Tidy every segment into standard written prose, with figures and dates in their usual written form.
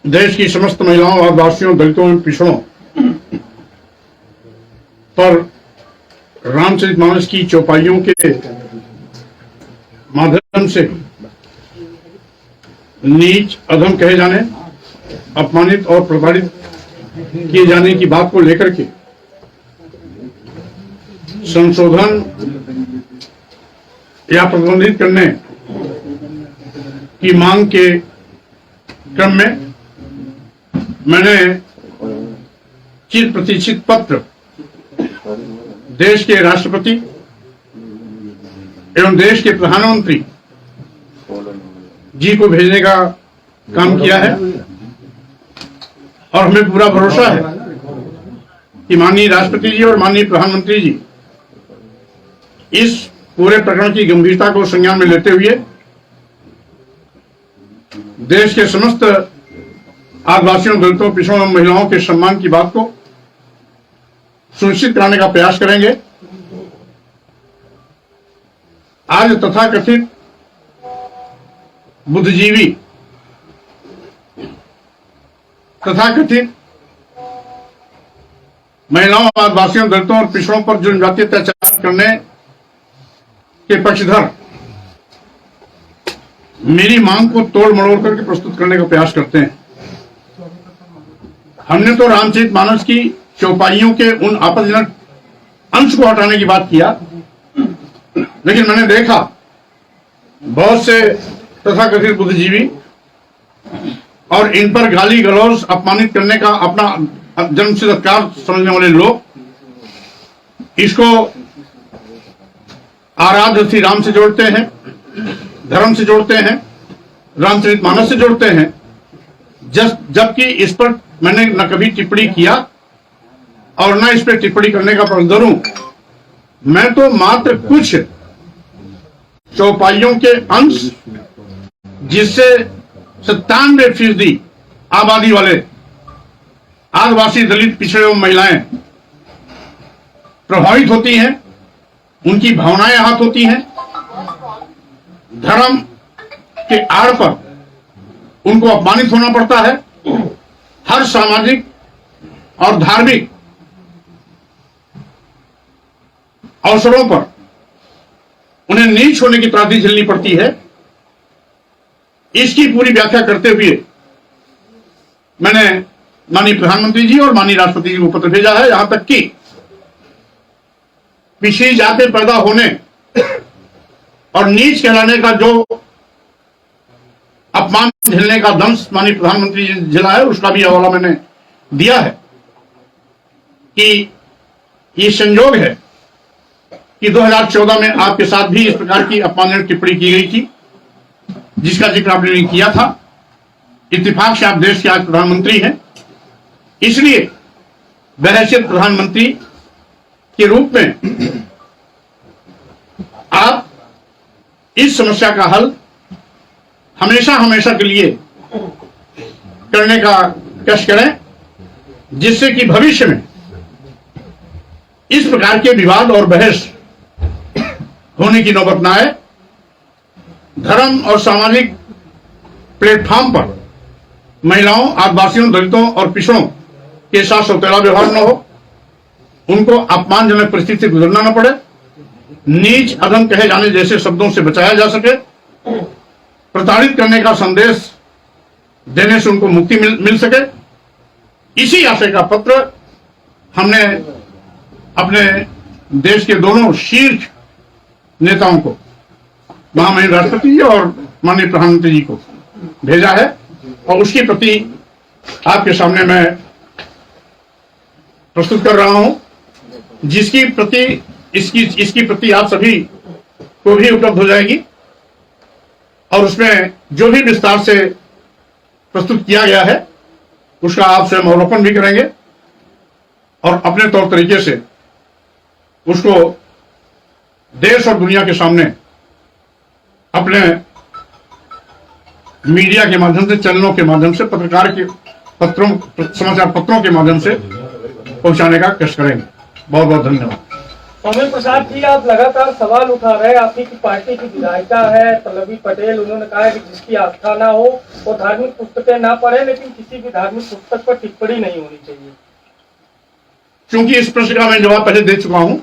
देश की समस्त महिलाओं, आदिवासियों, दलितों एवं पिछड़ों पर रामचरितमानस की चौपाइयों के माध्यम से नीच, अधम कहे जाने, अपमानित और प्रताड़ित किए जाने की बात को लेकर के संशोधन या प्रतिबंधित करने की मांग के क्रम में मैंने चिर प्रतीक्षित पत्र देश के राष्ट्रपति एवं देश के प्रधानमंत्री जी को भेजने का काम किया है और हमें पूरा भरोसा है कि माननीय राष्ट्रपति जी और माननीय प्रधानमंत्री जी इस पूरे प्रकरण की गंभीरता को संज्ञान में लेते हुए देश के समस्त आदिवासियों, दलितों, पिछड़ों एवं महिलाओं के सम्मान की बात को सुनिश्चित कराने का प्रयास करेंगे। आज तथाकथित बुद्धिजीवी, तथाकथित महिलाओं, आदिवासियों, दलितों और पिछड़ों पर जो जनजातीय अत्याचार करने के पक्षधर मेरी मांग को तोड़ मरोड़ करके प्रस्तुत करने का प्रयास करते हैं। हमने तो रामचरितमानस की चौपाइयों के उन आपत्तिजनक अंश को हटाने की बात किया, लेकिन मैंने देखा बहुत से तथाकथित बुद्धिजीवी और इन पर गाली गलौज, अपमानित करने का अपना जन्मसिद्ध अधिकार समझने वाले लोग इसको आराध्य श्री राम से जोड़ते हैं, धर्म से जोड़ते हैं, रामचरितमानस से जोड़ते हैं, जबकि इस पर मैंने न कभी टिप्पणी किया और न इस पर टिप्पणी करने का प्रबंधन हूं। मैं तो मात्र कुछ चौपाइयों के अंश, जिससे 97% आबादी वाले आदिवासी, दलित, पिछड़े एवं महिलाएं प्रभावित होती हैं, उनकी भावनाएं आहत होती हैं, धर्म के आड़ पर उनको अपमानित होना पड़ता है, हर सामाजिक और धार्मिक अवसरों पर उन्हें नीच होने की त्रासदी झेलनी पड़ती है। इसकी पूरी व्याख्या करते हुए मैंने माननीय प्रधानमंत्री जी और माननीय राष्ट्रपति जी को पत्र भेजा है। यहां तक कि पिछड़ी जाति पैदा होने और नीच कहलाने का जो अपमान झेलने का दंश माननीय प्रधानमंत्री जी झेला है, उसका भी हवाला मैंने दिया है कि ये संयोग है कि 2014 में आपके साथ भी इस प्रकार की अपमानजनक टिप्पणी की गई थी, जिसका जिक्र आपने नहीं किया था। इत्तेफाक से आप देश के आज प्रधानमंत्री हैं, इसलिए बहैसियत प्रधानमंत्री के रूप में आप इस समस्या का हल हमेशा हमेशा के लिए करने का कष्ट करें, जिससे कि भविष्य में इस प्रकार के विवाद और बहस होने की नौबत न आए। धर्म और सामाजिक प्लेटफॉर्म पर महिलाओं, आदिवासियों, दलितों और पिछड़ों के साथ सौतेला व्यवहार न हो, उनको अपमानजनक परिस्थिति से गुजरना न पड़े, नीच, अधम कहे जाने जैसे शब्दों से बचाया जा सके, प्रताड़ित करने का संदेश देने से उनको मुक्ति मिल सके। इसी आशय का पत्र हमने अपने देश के दोनों शीर्ष नेताओं को, महामहिम राष्ट्रपति जी और माननीय प्रधानमंत्री जी को भेजा है और उसकी प्रति आपके सामने मैं प्रस्तुत कर रहा हूं, जिसकी प्रति इसकी प्रति आप सभी को भी उपलब्ध हो जाएगी और उसमें जो भी विस्तार से प्रस्तुत किया गया है उसका आप स्वयं अवलोकन भी करेंगे और अपने तौर तरीके से उसको देश और दुनिया के सामने अपने मीडिया के माध्यम से, चैनलों के माध्यम से, पत्रकार के पत्रों, समाचार पत्रों के माध्यम से पहुंचाने का कष्ट करेंगे। बहुत बहुत धन्यवाद। स्वामी प्रसाद जी, आप लगातार सवाल उठा रहे हैं। आपकी पार्टी की विधायिका है पल्लवी पटेल, उन्होंने कहा है कि जिसकी आस्था ना हो वो धार्मिक पुस्तकें ना पढ़े, लेकिन किसी भी धार्मिक पुस्तक पर टिप्पणी नहीं होनी चाहिए। क्योंकि इस प्रश्न का मैं जवाब पहले दे चुका हूं,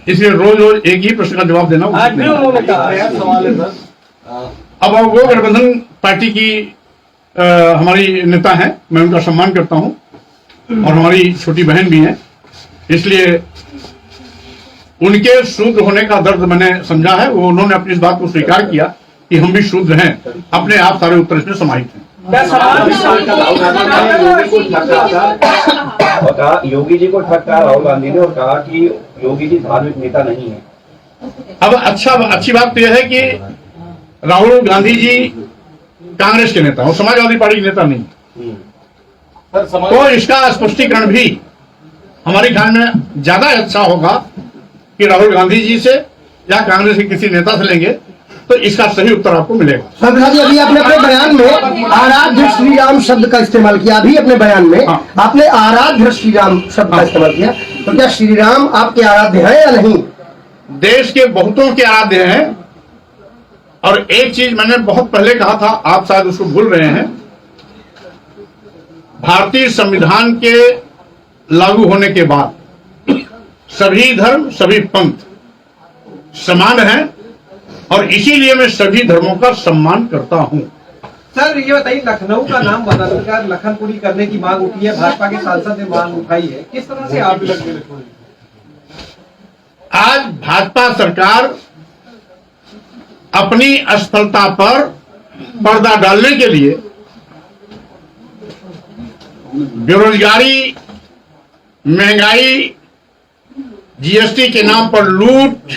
इसलिए रोज रोज एक ही प्रश्न का जवाब देना आज भी उन्होंने कहा है। सवाल है सर। अब वो गठबंधन पार्टी की हमारी नेता हैं, मैं उनका सम्मान करता हूं और हमारी छोटी बहन भी है, इसलिए उनके शूद्र होने का दर्द मैंने समझा है। वो उन्होंने अपनी इस बात को स्वीकार किया कि हम भी शूद्र हैं, अपने आप सारे उत्तर इसमें समाहित हैं। और कहा योगी जी को ठक्का राहुल गांधी ने, और कहा कि योगी जी धार्मिक नेता नहीं है। अब अच्छी बात तो यह है कि राहुल गांधी जी कांग्रेस के नेता और समाजवादी पार्टी के नेता नहीं, तो इसका स्पष्टीकरण भी हमारे ख्याल में ज्यादा अच्छा होगा कि राहुल गांधी जी से या कांग्रेस के किसी नेता से लेंगे तो इसका सही उत्तर आपको मिलेगा। संध्या जी, अभी आपने अपने बयान में आराध्य श्री राम शब्द का इस्तेमाल किया, अभी अपने बयान में आपने आराध्य श्री राम शब्द का इस्तेमाल किया, तो क्या श्री राम आपके आराध्य है या नहीं? देश के बहुतों के आराध्य हैं। और एक चीज मैंने बहुत पहले कहा था, आप शायद उसको भूल रहे हैं, भारतीय संविधान के लागू होने के बाद सभी धर्म सभी पंथ समान हैं और इसीलिए मैं सभी धर्मों का सम्मान करता हूं। सर ये बताइए, लखनऊ का नाम बदलकर लखनपुरी करने की मांग उठी है, भाजपा के सांसद ने मांग उठाई है, किस तरह से आप आज भाजपा सरकार अपनी असफलता पर पर्दा डालने के लिए बेरोजगारी, महंगाई, जीएसटी के नाम पर लूट,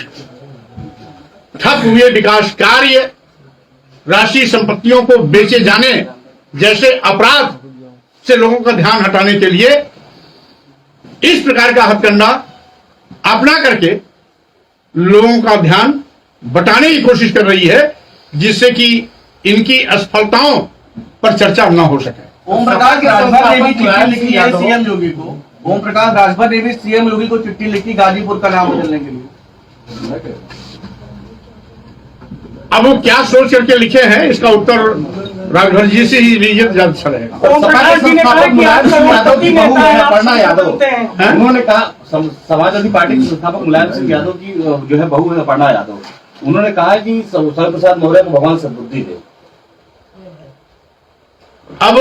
ठप हुए विकास कार्य, राष्ट्रीय संपत्तियों को बेचे जाने जैसे अपराध से लोगों का ध्यान हटाने के लिए इस प्रकार का हथकंडा अपना करके लोगों का ध्यान बटाने की कोशिश कर रही है, जिससे कि इनकी असफलताओं पर चर्चा न हो सके। ओम प्रकाश राजभर ने भी चिट्ठी लिखी है सीएम योगी को। ओम प्रकाश राजभर ने भी सीएम योगी को चिट्ठी लिखी गाजीपुर का नाम बदलने के लिए। अब वो क्या सोच करके लिखे हैं, इसका उत्तर राजभर जी से ही लीजिए, ज्यादा अच्छा रहेगा। ओम प्रकाश जी ने कहा कि आप यादव की बहू है अपर्णा यादव, उन्होंने कहा समाजवादी पार्टी के संस्थापक मुलायम सिंह यादव की जो है बहू है अपर्णा यादव, उन्होंने कहा कि स्वामी प्रसाद मौर्य को भगवान सद्बुद्धि दे। अब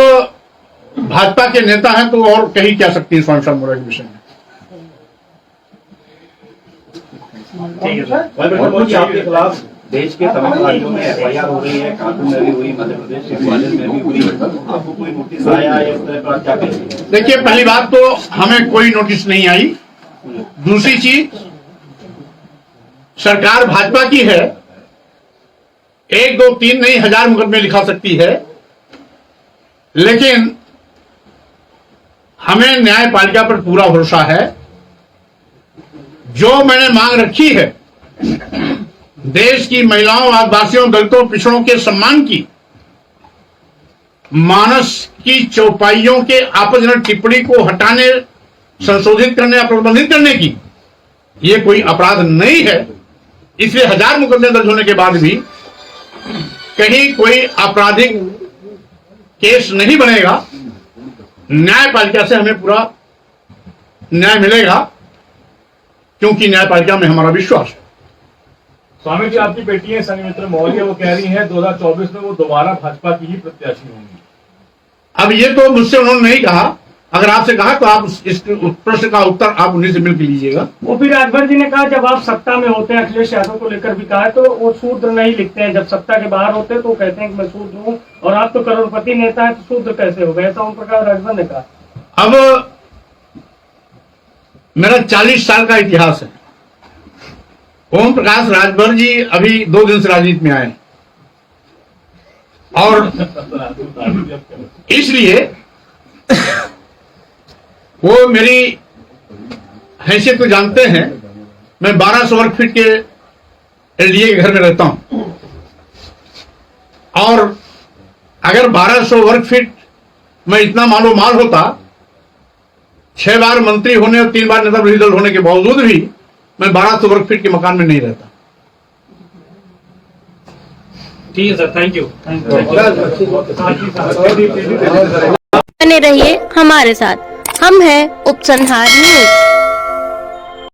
भाजपा के नेता हैं तो और कही क्या सकती है स्वामी प्रसाद मौर्य के विषय में। आपके खिलाफ देश के तमाम राज्यों में एफआईआर हो रही है, कानपुर में भी हुई, मध्य प्रदेश हिमाचल में भी हुई, आपको कोई नोटिस आया है इस तरह का क्या कहेंगे? देखिए, पहली बात तो हमें कोई नोटिस नहीं आई। दूसरी चीज, सरकार भाजपा की है, 1 2 3 नहीं 1000 मुकदमे लिखा सकती है, लेकिन हमें न्यायपालिका पर पूरा भरोसा है। जो मैंने मांग रखी है, देश की महिलाओं, आदिवासियों, दलितों, पिछड़ों के सम्मान की, मानस की चौपाइयों के आपत्तिजनक टिप्पणी को हटाने, संशोधित करने या प्रतिबंधित करने की, यह कोई अपराध नहीं है। इसलिए 1000 मुकदमे दर्ज होने के बाद भी कहीं कोई आपराधिक केस नहीं बनेगा। न्यायपालिका से हमें पूरा न्याय मिलेगा, क्योंकि न्यायपालिका में हमारा विश्वास है। स्वामी जी, आपकी बेटी है संघमित्रा मौर्य, वो कह रही है 2024 में वो दोबारा भाजपा की ही प्रत्याशी होंगी। अब ये तो मुझसे उन्होंने नहीं कहा, अगर आपसे कहा तो आप इस प्रश्न का उत्तर आप उन्हीं से मिलकर लीजिएगा। वो फिर राजभर जी ने कहा जब आप सत्ता में होते हैं, अखिलेश यादव को लेकर भी कहा है, तो वो शूद्र नहीं लिखते हैं, जब सत्ता के बाहर होते हैं तो कहते हैं कि मैं शूद्र हूँ, और आप तो करोड़पति नेता है तो शूद्र कैसे हो गए, ऐसा ओम प्रकाश राजभर ने कहा। अब मेरा 40 साल का इतिहास है। ओम प्रकाश राजभर जी अभी 2 दिन से राजनीति में आए और इसलिए वो मेरी हैसियत को जानते हैं। मैं 1200 वर्ग फीट के एलडीए के घर में रहता हूं, और अगर 1200 वर्ग फीट में इतना मालो माल होता, 6 बार मंत्री होने और 3 बार नेता विरोधी दल होने के बावजूद भी मैं 1200 वर्ग फीट के मकान में नहीं रहता। ठीक है सर, थैंक यू। बने रहिए हमारे साथ, हम हैं उपसंहार न्यूज।